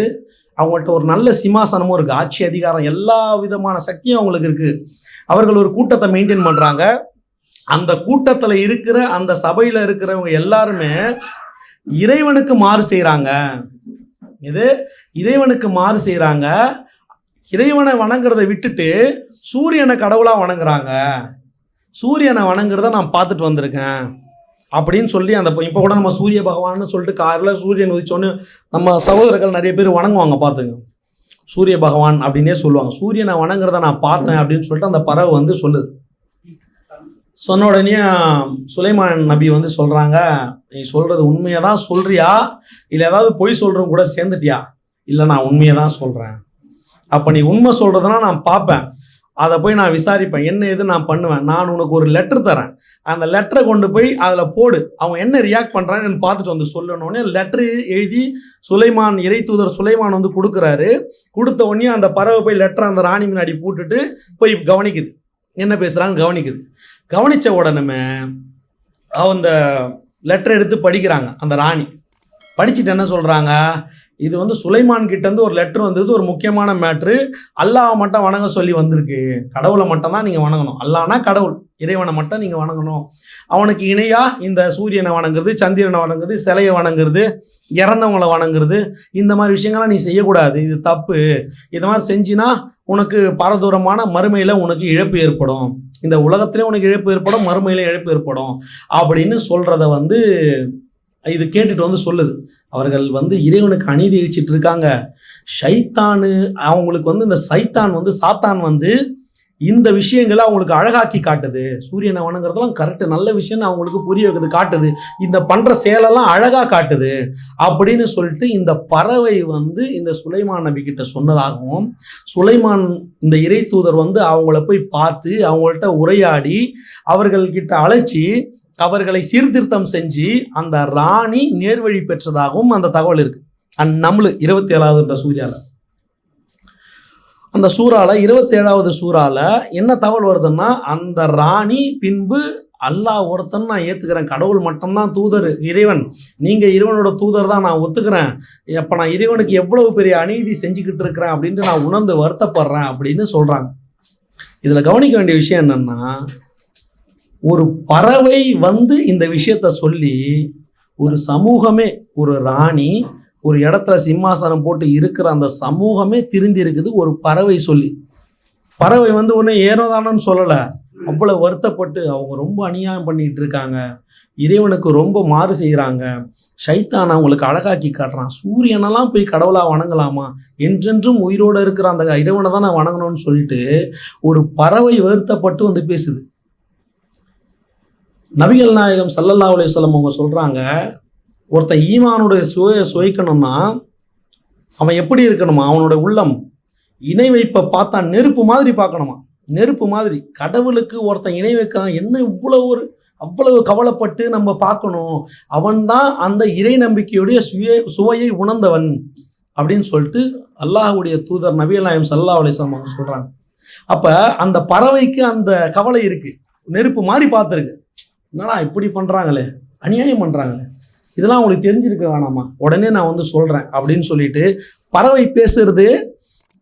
அவங்கள்ட்ட ஒரு நல்ல சிம்மாசனமும் இருக்குது, ஆட்சி அதிகாரம் எல்லா விதமான சக்தியும் அவங்களுக்கு இருக்குது. அவர்கள் ஒரு கூட்டத்தை மெயின்டைன் பண்ணுறாங்க. அந்த கூட்டத்தில் இருக்கிற அந்த சபையில் இருக்கிறவங்க எல்லாருமே இறைவனுக்கு மாறு செய்கிறாங்க. இறைவனுக்கு மாறு செய்கிறாங்க. இறைவனை வணங்குறதை விட்டுட்டு சூரியனை கடவுளாக வணங்குறாங்க. சூரியனை வணங்குறத நான் பார்த்துட்டு வந்திருக்கேன் அப்படின்னு சொல்லி அந்த இப்போ கூட நம்ம சூரிய பகவான்னு சொல்லிட்டு காரில் சூரியன் உதிச்சோன்னு நம்ம சகோதரர்கள் நிறைய பேர் வணங்குவாங்க, பார்த்துங்க, சூரிய பகவான் அப்படின்னே சொல்லுவாங்க. சூரியனை வணங்குறத நான் பார்த்தேன் அப்படின்னு சொல்லிட்டு அந்த பறவை வந்து சொல்லுது. சொன்ன உடனே சுலைமான் நபி வந்து சொல்கிறாங்க, நீ சொல்கிறது உண்மையை தான் சொல்கிறியா, இல்லை ஏதாவது பொய் சொல்கிறவங்க கூட சேர்ந்துட்டியா? இல்லை, நான் உண்மையை தான் சொல்கிறேன். அப்போ நீ உண்மை சொல்கிறதுனா நான் பார்ப்பேன், அதை போய் நான் விசாரிப்பேன், என்ன எது நான் பண்ணுவேன். நான் உனக்கு ஒரு லெட்டர் தரேன், அந்த லெட்டரை கொண்டு போய் அதில் போடு, அவங்க என்ன ரியாக்ட் பண்ணுறான்னு பார்த்துட்டு வந்து சொல்லணுன்னே லெட்ரு எழுதி சுலைமான் இறை தூதர் சுலைமான் வந்து கொடுக்குறாரு. கொடுத்த உடனே அந்த பறவை போய் லெட்டரை அந்த ராணி முன்னாடி போட்டுட்டு போய் கவனிக்குது, என்ன பேசுகிறான்னு கவனிக்குது. கவனித்த உடனே அந்த லெட்டரை எடுத்து படிக்கிறாங்க அந்த ராணி. படிச்சுட்டு என்ன சொல்கிறாங்க, இது வந்து சுலைமான் கிட்டேருந்து ஒரு லெட்டர் வந்தது, ஒரு முக்கியமான மேட்ரு, அல்லாஹ் மட்டும் வணங்க சொல்லி வந்திருக்கு, கடவுளை மட்டும் தான் நீங்கள் வணங்கணும், அல்லாஹ்னா கடவுள், இறைவனை மட்டும் நீங்கள் வணங்கணும், அவனுக்கு இணையாக இந்த சூரியனை வணங்குறது, சந்திரனை வணங்குறது, சிலையை வணங்குறது, இறந்தவங்களை வணங்குறது, இந்த மாதிரி விஷயங்கள்லாம் நீ செய்யக்கூடாது, இது தப்பு, இது மாதிரி செஞ்சினா உனக்கு பாரதூரமான மறுமையில் உனக்கு இழப்பு ஏற்படும், இந்த உலகத்திலே உனக்கு இழப்பு ஏற்படும், மறுமையில இழப்பு ஏற்படும் அப்படின்னு சொல்கிறத வந்து இது கேட்டுட்டு வந்து சொல்லுது. அவர்கள் வந்து இறைவனுக்கு அநீதி இழிச்சிட்டு இருக்காங்க. ஷைத்தானு அவங்களுக்கு வந்து இந்த சைத்தான் வந்து சாத்தான் வந்து இந்த விஷயங்களை அவங்களுக்கு அழகாக்கி காட்டுது. சூரியனை வணங்குறதெல்லாம் கரெக்டு, நல்ல விஷயம்னு அவங்களுக்கு புரிய வைக்குது, காட்டுது, இந்த பண்ணுற செயலெல்லாம் அழகாக காட்டுது அப்படின்னு சொல்லிட்டு இந்த பறவை வந்து இந்த சுலைமான் நபி கிட்ட சொன்னதாகவும், சுலைமான் இந்த இறை தூதர் வந்து அவங்கள போய் பார்த்து அவங்கள்ட்ட உரையாடி அவர்கள்கிட்ட அழைச்சி அவர்களை சீர்திருத்தம் செஞ்சு அந்த ராணி நேர்வழி பெற்றதாகவும் அந்த தகவல் இருக்கு. அந்நம்லு 27வது சூறால, அந்த சூறால 27வது சூறால என்ன தகவல் வருதுன்னா, அந்த ராணி பின்பு அல்லாஹ் ஒருத்தன் நான் ஏற்றுக்கிறேன், கடவுள் மட்டும்தான் தூதர், இறைவன் நீங்கள் இறைவனோட தூதர் தான் நான் ஒத்துக்கிறேன், அப்போ நான் இறைவனுக்கு எவ்வளவு பெரிய அநீதி செஞ்சுக்கிட்டு இருக்கிறேன் அப்படின்ட்டு நான் உணர்ந்து வருத்தப்படுறேன் அப்படின்னு சொல்கிறாங்க. இதில் கவனிக்க வேண்டிய விஷயம் என்னென்னா, ஒரு பறவை வந்து இந்த விஷயத்த சொல்லி ஒரு சமூகமே, ஒரு ராணி ஒரு இடத்துல சிம்மாசனம் போட்டு இருக்கிற அந்த சமூகமே திருந்தி இருக்குது ஒரு பறவை சொல்லி. பறவை வந்து ஒன்று ஏனோதானன்னு சொல்லலை, அவ்வளோ வருத்தப்பட்டு அவங்க ரொம்ப அநியாயம் பண்ணிகிட்டு இருக்காங்க, இறைவனுக்கு ரொம்ப மாறு செய்கிறாங்க, ஷைத்தான் அவங்களுக்கு அழகாக்கி காட்டுறான், சூரியனெல்லாம் போய் கடவுளாக வணங்கலாமா, என்றென்றும் உயிரோடு இருக்கிற அந்த இறைவனை தான் நான் வணங்கணும்னு சொல்லிட்டு ஒரு பறவை வருத்தப்பட்டு வந்து பேசுது. நபிகள் நாயகம் ஸல்லல்லாஹு அலைஹி வஸல்லம் அவங்க சொல்கிறாங்க, ஒருத்தன் ஈமானுடைய சுவைக்கணும்னா அவன் எப்படி இருக்கணுமா, அவனோட உள்ளம் இணை வைப்பை பார்த்தா நெருப்பு மாதிரி பார்க்கணுமா, நெருப்பு மாதிரி. கடவுளுக்கு ஒருத்தன் இணை வைக்கிறான், என்ன அவ்வளவு கவலைப்பட்டு நம்ம பார்க்கணும், அவன்தான் அந்த இறை நம்பிக்கையுடைய சுவையை உணர்ந்தவன் அப்படின்னு சொல்லிட்டு அல்லாஹ்வுடைய தூதர் நபிகள் நாயகம் ஸல்லல்லாஹு அலைஹி வஸல்லம் அவங்க சொல்கிறாங்க. அப்போ அந்த பறவைக்கு அந்த கவலை இருக்குது, நெருப்பு மாதிரி பார்த்துருக்கு, என்னடா இப்படி பண்ணுறாங்களே, அநியாயம் பண்ணுறாங்களே, இதெல்லாம் அவங்களுக்கு தெரிஞ்சிருக்க வேணாமா, உடனே நான் வந்து சொல்கிறேன் அப்படின்னு சொல்லிட்டு பறவை பேசுறது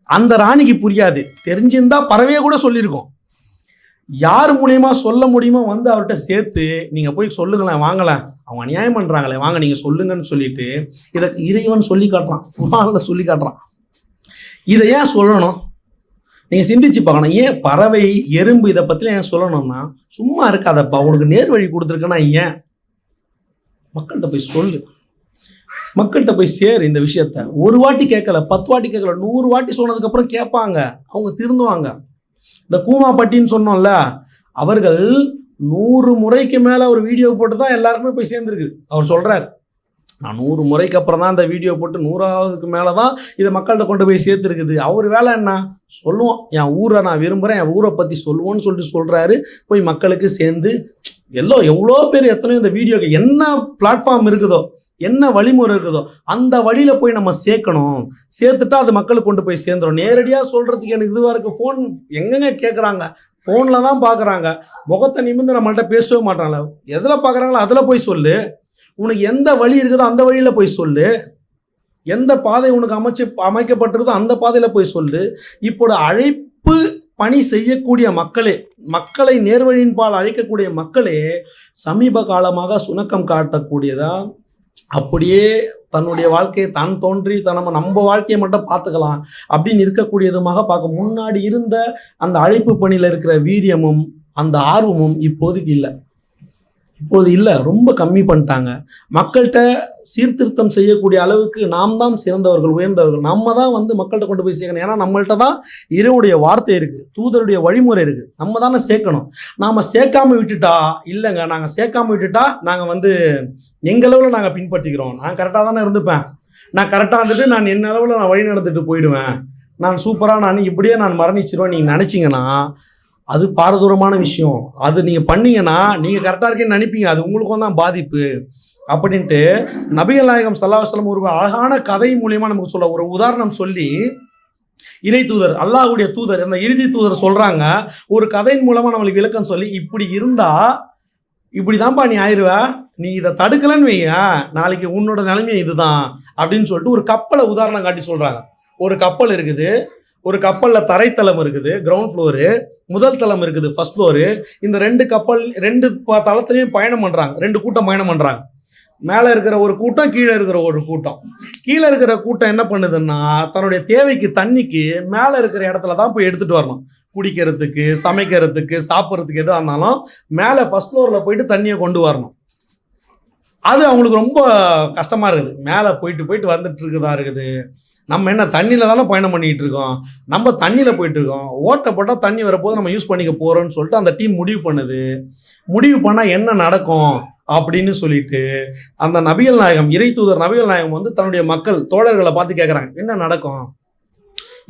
அந்த ராணிக்கு புரியாது, தெரிஞ்சிருந்தா பறவையே கூட சொல்லியிருக்கோம், யார் மூலியமாக சொல்ல முடியுமோ வந்து அவர்கிட்ட சேர்த்து நீங்கள் போய் சொல்லுங்களேன், வாங்கலாம், அவங்க அநியாயம் பண்ணுறாங்களே, வாங்க நீங்கள் சொல்லுங்கன்னு சொல்லிட்டு இதை இறைவன் சொல்லி காட்டுறான், குர்ஆன்ல சொல்லி காட்டுறான். இதை ஏன் சொல்லணும் நீங்கள் சிந்திச்சு பார்க்கணும். ஏன் பறவை எறும்பு இதை பற்றிலாம் ஏன் சொல்லணும்னா, சும்மா இருக்காதப்பா, உனக்கு நேர் வழி கொடுத்துருக்கேன்னா ஏன் மக்கள்கிட்ட போய் சொல்லு, மக்கள்கிட்ட போய் சேரு இந்த விஷயத்த. ஒரு வாட்டி கேட்கல, 10 வாட்டி கேட்கல, 100 வாட்டி சொன்னதுக்கப்புறம் கேட்பாங்க, அவங்க திருந்துவாங்க. இந்த கூமாப்பட்டின்னு சொன்னோம்ல, அவர்கள் 100 முறைக்கு மேலே ஒரு வீடியோ போட்டு தான் எல்லாருக்குமே போய் சேர்ந்துருக்குது. அவர் சொல்கிறார், நான் 100 முறைக்கு அப்புறம் தான் இந்த வீடியோ போட்டு 100ஆவதுக்கு மேலே தான் இதை மக்கள்கிட்ட கொண்டு போய் சேர்த்துருக்குது. அவர் வேலை என்ன, சொல்லுவோம், என் ஊரை நான் விரும்புகிறேன், என் ஊரை பற்றி சொல்லுவோன்னு சொல்லிட்டு சொல்கிறாரு. போய் மக்களுக்கு சேர்ந்து எவ்வளோ பேர் எத்தனையோ இந்த வீடியோக்கு என்ன பிளாட்ஃபார்ம் இருக்குதோ, என்ன வழிமுறை இருக்குதோ அந்த வழியில் போய் நம்ம சேர்க்கணும், சேர்த்துட்டா அது மக்களுக்கு கொண்டு போய் சேர்ந்துடும். நேரடியாக சொல்கிறதுக்கு எனக்கு இதுவாக இருக்குது, ஃபோன் எங்கெங்க கேட்குறாங்க, ஃபோனில் தான் பார்க்குறாங்க, முகத்தை நிமிர்ந்து நம்மள்கிட்ட பேசவே மாட்டாங்களே, எதில் பார்க்குறாங்களோ அதில் போய் சொல்லு, உனக்கு எந்த வழி இருக்குதோ அந்த வழியில் போய் சொல்லு, எந்த பாதை உனக்கு அமைக்கப்பட்டிருக்கோ அந்த பாதையில் போய் சொல்லு. இப்போது அழைப்பு பணி செய்யக்கூடிய மக்களை நேர்வழியின் பால் அழைக்கக்கூடிய மக்களே சமீப காலமாக சுணக்கம் காட்டக்கூடியதா, அப்படியே தன்னுடைய வாழ்க்கையை தான் தோன்றி நம்ம வாழ்க்கையை மட்டும் பார்த்துக்கலாம் அப்படின்னு இருக்கக்கூடியதுமாக பார்க்க, முன்னாடி இருந்த அந்த அழைப்பு பணியில் இருக்கிற வீரியமும் அந்த ஆர்வமும் இப்போதைக்கு இல்லை, ரொம்ப கம்மி பண்ணிட்டாங்க. மக்கள்கிட்ட சீர்திருத்தம் செய்யக்கூடிய அளவுக்கு நாம் தான் சிறந்தவர்கள், உயர்ந்தவர்கள், நம்ம தான் வந்து மக்கள்கிட்ட கொண்டு போய் சேர்க்கணும். ஏன்னா நம்மள்கிட்ட தான் இறைவனுடைய வார்த்தை இருக்குது, தூதருடைய வழிமுறை இருக்குது, நம்ம தானே சேர்க்கணும். நாம் சேர்க்காம விட்டுட்டா இல்லைங்க, நாங்கள் சேர்க்காம விட்டுட்டா நாங்கள் வந்து எங்களவில் நாங்கள் பின்பற்றிக்கிறோம், நான் கரெக்டாக தானே இருந்துப்பேன், நான் கரெக்டாக வந்துட்டு நான் என்ன அளவில் நான் வழி நடந்துட்டு போயிடுவேன், நான் சூப்பராக நான் இப்படியே நான் மரணிச்சிருவேன் நீங்கள் நினச்சிங்கன்னா அது பாரதூரமான விஷயம். அது நீங்கள் பண்ணீங்கன்னா நீங்கள் கரெக்டாக இருக்கேன்னு நினைப்பீங்க, அது உங்களுக்கும் தான் பாதிப்பு அப்படின்ட்டு நபிகள் நாயகம் ஸல்லல்லாஹு அலைஹி வஸல்லம் ஒரு அழகான கதை மூலியமாக நமக்கு சொல்ல, ஒரு உதாரணம் சொல்லி இறை தூதர் அல்லாஹ்வுடைய தூதர் அந்த இறுதி தூதர் சொல்கிறாங்க, ஒரு கதையின் மூலமாக நம்மளுக்கு விளக்கம் சொல்லி, இப்படி இருந்தால் இப்படி தான்ப்பா நீ ஆயிடுவ, நீ இதை தடுக்கலன்னு வையா, நாளைக்கு உன்னோட நிலைமை இதுதான் அப்படின்னு சொல்லிட்டு ஒரு கப்பலை உதாரணம் காட்டி சொல்றாங்க. ஒரு கப்பல் இருக்குது, ஒரு கப்பலில் தரைத்தளம் இருக்குது, கிரவுண்ட் ஃப்ளோரு, முதல் தளம் இருக்குது, ஃபர்ஸ்ட் ஃப்ளோரு. இந்த ரெண்டு தளத்துலையும் பயணம் பண்ணுறாங்க, 2 கூட்டம் பயணம் பண்ணுறாங்க. மேலே இருக்கிற ஒரு கூட்டம், கீழே இருக்கிற ஒரு கூட்டம். கீழே இருக்கிற கூட்டம் என்ன பண்ணுதுன்னா, தன்னுடைய தேவைக்கு தண்ணிக்கு மேலே இருக்கிற இடத்துல தான் போய் எடுத்துகிட்டு வரணும். குடிக்கிறதுக்கு, சமைக்கிறதுக்கு, சாப்பிட்றதுக்கு எதாக இருந்தாலும் மேலே ஃபர்ஸ்ட் ஃப்ளோரில் போயிட்டு தண்ணியை கொண்டு வரணும். அது அவங்களுக்கு ரொம்ப கஷ்டமாக இருக்குது. மேலே போயிட்டு வந்துட்டு இருக்குதா இருக்குது. நம்ம என்ன தண்ணியில் தானே பயணம் பண்ணிகிட்டு இருக்கோம், நம்ம தண்ணியில் போயிட்டுருக்கோம், ஓட்டை போட்டால் தண்ணி வரப்போது நம்ம யூஸ் பண்ணிக்க போகிறோன்னு சொல்லிட்டு அந்த டீம் முடிவு பண்ணுது. முடிவு பண்ணால் என்ன நடக்கும் அப்படின்னு சொல்லிட்டு அந்த நபிகள் நாயகம், இறை தூதர் நபிகள் நாயகம் வந்து தன்னுடைய மக்கள் தோழர்களை பார்த்து கேட்குறாங்க, என்ன நடக்கும்.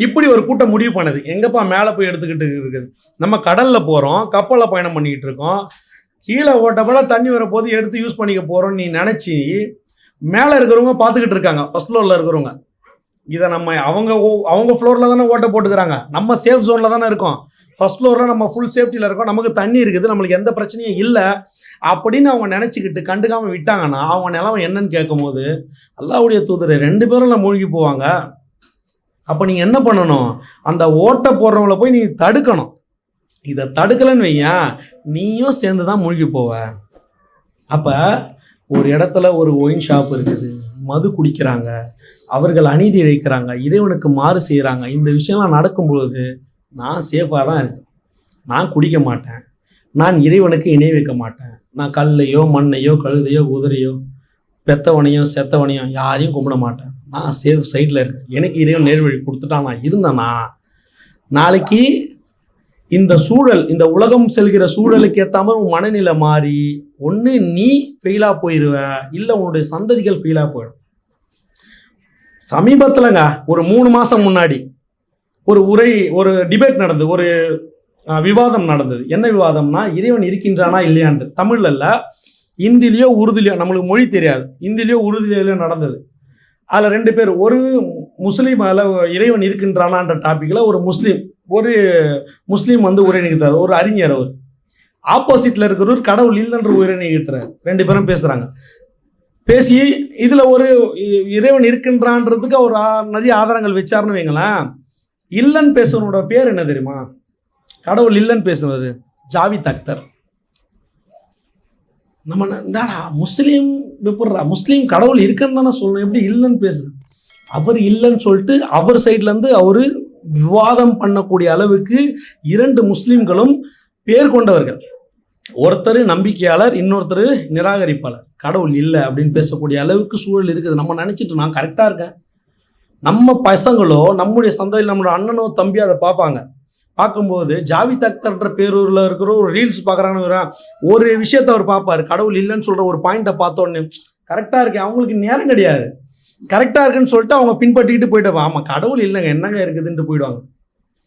இப்படி ஒரு கூட்டம் முடிவு பண்ணுது. எங்கப்பா மேலே போய் எடுத்துக்கிட்டு இருக்குது, நம்ம கடலில் போகிறோம், கப்பலில் பயணம் பண்ணிக்கிட்டு இருக்கோம், கீழே ஓட்டப்போல தண்ணி வரப்போது எடுத்து யூஸ் பண்ணிக்க போகிறோன்னு நீ நினச்சி மேலே இருக்கிறவங்க பார்த்துக்கிட்டு இருக்காங்க, ஃபர்ஸ்ட் ஃப்ளோரில் இருக்கிறவங்க. இதை நம்ம அவங்க ஃப்ளோரில் தானே ஓட்டை போட்டுக்கிறாங்க, நம்ம சேஃப் ஜோனில் தானே இருக்கோம், ஃபர்ஸ்ட் ஃப்ளோரில் நம்ம ஃபுல் சேஃப்டியில் இருக்கோம், நமக்கு தண்ணி இருக்குது, நம்மளுக்கு எந்த பிரச்சனையும் இல்லை அப்படின்னு அவங்க நினச்சிக்கிட்டு கண்டுக்காமல் விட்டாங்கன்னா அவங்க நிலைமை என்னன்னு கேட்கும்போது, அல்லாஹ்வுடைய தூதர் 2 பேரும் மூழ்கி போவாங்க. அப்போ நீங்கள் என்ன பண்ணணும், அந்த ஓட்டை போடுறவங்கள போய் நீ தடுக்கணும். இதை தடுக்கலைன்னு வையன், நீயும் சேர்ந்து தான் மூழ்கி போவ. அப்போ ஒரு இடத்துல ஒரு ஒயின் ஷாப் இருக்குது, மது குடிக்கிறாங்க, அவர்கள் அநீதி இழைக்கிறாங்க, இறைவனுக்கு மாறு செய்கிறாங்க. இந்த விஷயம்லாம் நடக்கும்பொழுது நான் சேஃபாக தான் இருக்கேன், நான் குடிக்க மாட்டேன், நான் இறைவனுக்கு இணை வைக்க மாட்டேன், நான் கல்லையோ மண்ணையோ கழுதையோ குதிரையோ பெத்தவனையோ செத்தவனையோ யாரையும் கும்பிட மாட்டேன், நான் சேஃப் சைடில் இருக்கேன், எனக்கு இறைவன் நேர்வழி கொடுத்துட்டா நான் இருந்தேன்னா நாளைக்கு இந்த சூழல், இந்த உலகம் செல்கிற சூழலுக்கு ஏற்ற மாதிரி உன் மனநிலை மாறி ஒன்று நீ ஃபெயிலாக போயிடுவ, இல்லை உன்னுடைய சந்ததிகள் ஃபெயிலாக போயிடும். சமீபத்தில்ங்க ஒரு 3 மாதம் முன்னாடி ஒரு டிபேட் நடந்தது, ஒரு விவாதம் நடந்தது. என்ன விவாதம்னா, இறைவன் இருக்கின்றானா இல்லையான்ட்டு. தமிழில் இல்லை, இந்திலேயோ உருதுலையோ, நம்மளுக்கு மொழி தெரியாது, இந்திலேயோ உருதுலையோ நடந்தது. அதில் 2 பேர், ஒரு முஸ்லீம் அதில் இறைவன் இருக்கின்றானான்ற டாப்பிக்கில் ஒரு முஸ்லீம் வந்து உரை நிகழ்த்தார், ஒரு அறிஞர். அவர் ஆப்போசிட்டில் இருக்கிறவர் கடவுள் இல்லைன்ற உரை நிகழ்த்துறார். 2 பேரும் பேசுகிறாங்க. பேசி இதில் ஒரு இறைவன் இருக்கின்றான்றதுக்கு அவர் நிறைய ஆதாரங்கள் வச்சார்னு வைங்களேன். இல்லைன்னு பேசுறவனோட பேர் என்ன தெரியுமா, கடவுள் இல்லைன்னு பேசுனது ஜாவித் அக்தர். நம்ம என்னடா முஸ்லீம் கடவுள் இருக்குன்னு தானே சொல்லணும், எப்படி இல்லைன்னு பேசுது. அவர் இல்லைன்னு சொல்லிட்டு அவர் சைட்லேருந்து அவர் விவாதம் பண்ணக்கூடிய அளவுக்கு 2 முஸ்லீம்களும் பேர் கொண்டவர்கள். ஒருத்தர் நம்பிக்கையாளர், இன்னொருத்தர் நிராகரிப்பாளர். கடவுள் இல்லை அப்படின்னு பேசக்கூடிய அளவுக்கு சூழல் இருக்குது. நம்ம நினச்சிட்டு நான் கரெக்டாக இருக்கேன், நம்ம பசங்களோ நம்முடைய சந்ததியில் நம்மளோட அண்ணனோ தம்பியோ அதை பார்ப்பாங்க. பார்க்கும்போது ஜாவித் அக்தர்ன்ற பேரூரில் இருக்கிற ஒரு ரீல்ஸ் பார்க்குறான்னு ஒரு விஷயத்தை அவர் பார்ப்பார், கடவுள் இல்லைன்னு சொல்கிற ஒரு பாயிண்ட்டை பார்த்தோன்னே கரெக்டாக இருக்கேன், அவங்களுக்கு நேரம் கிடையாது, கரெக்டாக இருக்குன்னு சொல்லிட்டு அவங்க பின்பற்றிக்கிட்டு போயிட்டு, ஆமாம் கடவுள் இல்லைங்க என்னங்க இருக்குதுன்ட்டு போயிடுவாங்க.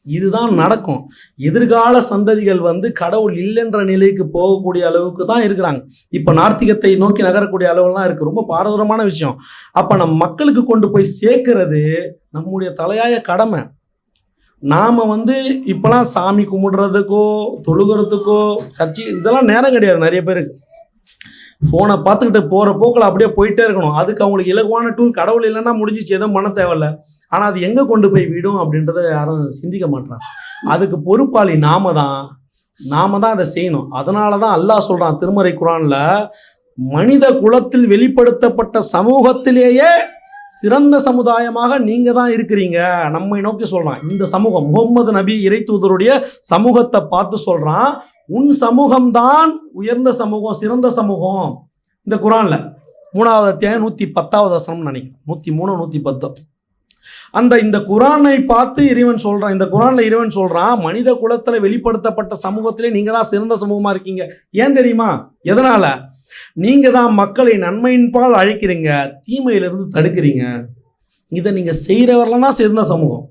இதுதான் நடக்கும். எதிர்கால சந்ததிகள் வந்து கடவுள் இல்லைன்ற நிலைக்கு போகக்கூடிய அளவுக்கு தான் இருக்கிறாங்க. இப்போ நார்த்திகத்தை நோக்கி நகரக்கூடிய அளவுலாம் இருக்குது. ரொம்ப பாரதூரமான விஷயம். அப்போ நம்ம மக்களுக்கு கொண்டு போய் சேர்க்கறது நம்முடைய தலையாய கடமை. நாம் வந்து இப்போலாம் சாமி கும்பிடுறதுக்கோ தொழுகிறதுக்கோ சர்ச்சை இதெல்லாம் நேரம் கிடையாது. நிறைய பேருக்கு ஃபோனை பார்த்துக்கிட்டு போகிற போக்கில் அப்படியே போயிட்டே இருக்கணும். அதுக்கு அவங்களுக்கு இலகுவான டூல் கடவுள் இல்லைன்னா முடிஞ்சிச்சு, எதுவும் பண்ண தேவையில்ல. ஆனால் அது எங்கே கொண்டு போய் விடும் அப்படின்றத யாரும் சிந்திக்க மாட்டாங்க. அதுக்கு பொறுப்பாளி நாம தான் அதை செய்யணும். அதனால தான் அல்லாஹ் சொல்கிறான் திருமறை குர்ஆனில், மனித குலத்தில் வெளிப்படுத்தப்பட்ட சமூகத்திலேயே சிறந்த சமுதாயமாக நீங்கள் தான் இருக்கிறீங்க நம்மை நோக்கி சொல்கிறான். இந்த சமூகம் முகம்மது நபி இறை தூதருடைய சமூகத்தை பார்த்து சொல்கிறான், உன் சமூகம்தான் உயர்ந்த சமூகம், சிறந்த சமூகம். இந்த குர்ஆனில் 3வது அத்தியாயம் 110வது வசனம் நினைக்கிறேன், 103 110. இந்த குர்ஆனை பார்த்து இறைவன் சொல்கிறான், இந்த குர்ஆனில் இறைவன் சொல்கிறான், மனித குலத்தில் வெளிப்படுத்தப்பட்ட சமூகத்திலே நீங்கள் தான் சிறந்த சமூகமாக இருக்கீங்க. ஏன் தெரியுமா? எதனால்? நீங்கள் தான் மக்களை நன்மையின்பால் அழைக்கிறீங்க, தீமையிலிருந்து தடுக்கிறீங்க. இதை நீங்கள் செய்கிறவரெல்லாம் தான் சிறந்த சமூகம்.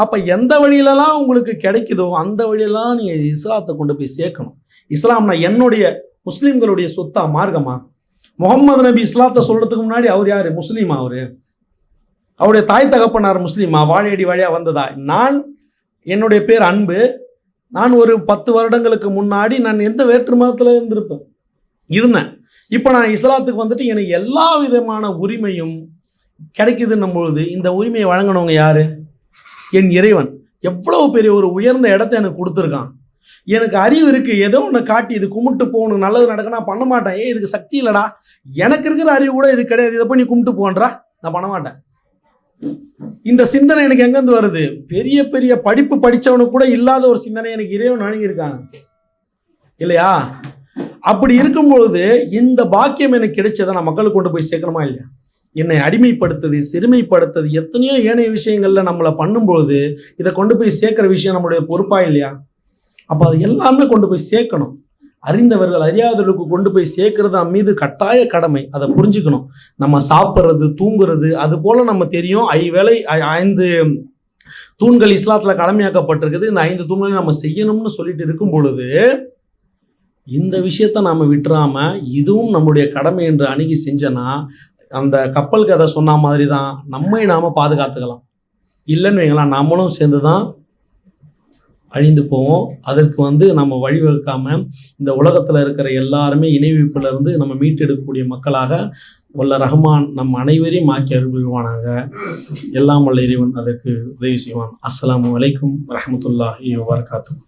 அப்போ எந்த வழியிலலாம் உங்களுக்கு கிடைக்குதோ அந்த வழியெல்லாம் நீங்கள் இஸ்லாத்தை கொண்டு போய் சேர்க்கணும். இஸ்லாம்னா என்னுடைய முஸ்லீம்களுடைய சொத்தா, மார்க்கமா? முகம்மது நபி இஸ்லாத்தை சொல்கிறதுக்கு முன்னாடி அவர் யார்? முஸ்லீமா? அவருடைய தாய் தகப்பனார் முஸ்லீமா? வாழையடி வழியாக வந்ததா? என்னுடைய பேர் அன்பு, நான் ஒரு 10 வருடங்களுக்கு முன்னாடி நான் எந்த வேற்று மதத்தில் இருந்திருப்பேன். இருந்தேன். இப்போ நான் இஸ்லாத்துக்கு வந்துட்டு எனக்கு எல்லா விதமான உரிமையும் கிடைக்குதுன்னும் பொழுது இந்த உரிமையை வழங்கினவங்க யாரு? என் இறைவன். எவ்வளவு பெரிய ஒரு உயர்ந்த இடத்த எனக்கு கொடுத்துருக்கான். எனக்கு அறிவு இருக்குது, ஏதோ ஒன்று காட்டி இது கும்பிட்டு போகணும், நல்லது நடக்க நான் பண்ண மாட்டேன். இதுக்கு சக்தி இல்லைடா, எனக்கு இருக்கிற அறிவு கூட இது கிடையாது, இதை போய் நீ கும்பிட்டு போன்றா, நான் பண்ண மாட்டேன். இந்த சிந்தனை எனக்கு எங்கேருந்து வருது? பெரிய பெரிய படிப்பு படித்தவனுக்கு கூட இல்லாத ஒரு சிந்தனை எனக்கு இறைவன் வழங்கியிருக்காங்க இல்லையா? அப்படி இருக்கும்பொழுது இந்த பாக்கியம் எனக்கு கிடைச்சதை நான் மக்களுக்கு கொண்டு போய் சேர்க்கணுமா இல்லையா? என்னை அடிமைப்படுத்துது, சிறுமைப்படுத்துது, எத்தனையோ ஏனைய விஷயங்கள்ல நம்மளை பண்ணும்பொழுது இதை கொண்டு போய் சேர்க்கிற விஷயம் நம்மளுடைய பொறுப்பா இல்லையா? அப்போ அது எல்லாமே கொண்டு போய் சேர்க்கணும். அறிந்தவர்கள் அறியாதவர்களுக்கு கொண்டு போய் சேர்க்கறது நம்ம மீது கட்டாய கடமை. அதை புரிஞ்சுக்கணும். நம்ம சாப்பிட்றது, தூங்குறது, அது போல நம்ம தெரியும் 5 தூண்கள் இஸ்லாத்தில் கடமையாக்கப்பட்டிருக்குது. இந்த 5 தூண்களையும் நம்ம செய்யணும்னு சொல்லிட்டு இருக்கும் பொழுது இந்த விஷயத்த நாம் விட்டுறாம இதுவும் நம்முடைய கடமை என்று அணுகி செஞ்சனா அந்த கப்பல் கதை சொன்ன மாதிரி தான் நம்மை நாம் பாதுகாத்துக்கலாம். இல்லைன்னு வைங்களா, நம்மளும் சேர்ந்து தான் அழிந்து போவோம். அதற்கு நம்ம வழிவகுக்காமல் இந்த உலகத்தில் இருக்கிற எல்லாருமே இணைவிப்பிலிருந்து நம்ம மீட்டெடுக்கக்கூடிய மக்களாக வல்ல ரஹ்மான் நம் அனைவரையும் ஆக்கி அருள்வானாங்க. எல்லாம் வல்ல இறைவன் அதற்கு உதவி செய்வான். அஸ்ஸலாமு அலைக்கும் வரஹ்மத்துல்லாஹி வபரகாத்துஹு.